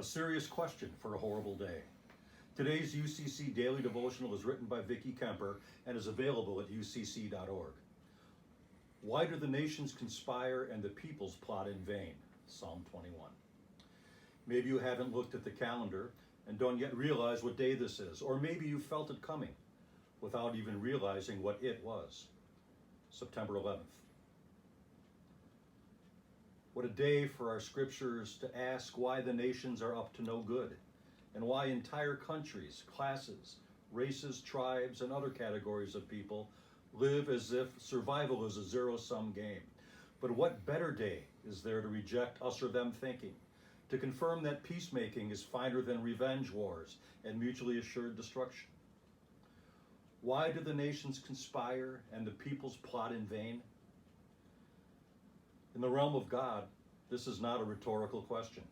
A serious question for a horrible day. Today's UCC Daily Devotional is written by Vicki, Kemper, and is available at ucc.org. Why do the nations conspire and the peoples plot in vain? Psalm 21. Maybe you haven't looked at the calendar and don't yet realize what day this is, or maybe you felt it coming without even realizing what it was. September 11th. What a day for our scriptures to ask why the nations are up to no good, and why entire countries, classes, races, tribes, and other categories of people live as if survival is a zero-sum game. But what better day is there to reject us or them thinking, to confirm that peacemaking is finer than revenge wars and mutually assured destruction? Why do the nations conspire and the peoples plot in vain? In the realm of God, this is not a rhetorical question.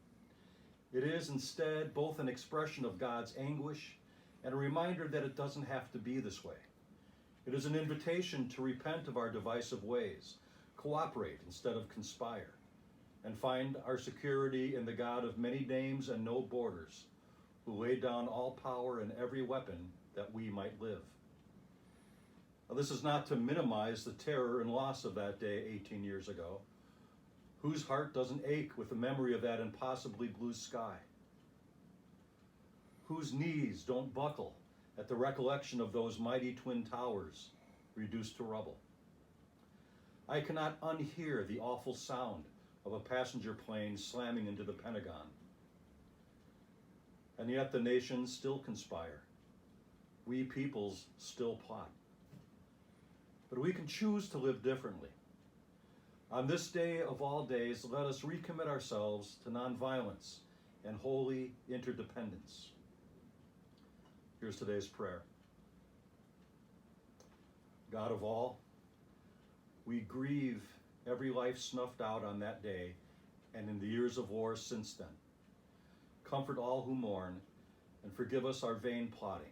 It is instead both an expression of God's anguish and a reminder that it doesn't have to be this way. It is an invitation to repent of our divisive ways, cooperate instead of conspire, and find our security in the God of many names and no borders, who laid down all power and every weapon that we might live. Now, this is not to minimize the terror and loss of that day 18 years ago. Whose heart doesn't ache with the memory of that impossibly blue sky? Whose knees don't buckle at the recollection of those mighty twin towers reduced to rubble? I cannot unhear the awful sound of a passenger plane slamming into the Pentagon. And yet the nations still conspire. We peoples still plot. But we can choose to live differently. On this day of all days, let us recommit ourselves to nonviolence and holy interdependence. Here's today's prayer. God of all, we grieve every life snuffed out on that day and in the years of war since then. Comfort all who mourn and forgive us our vain plotting.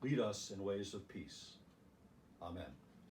Lead us in ways of peace. Amen.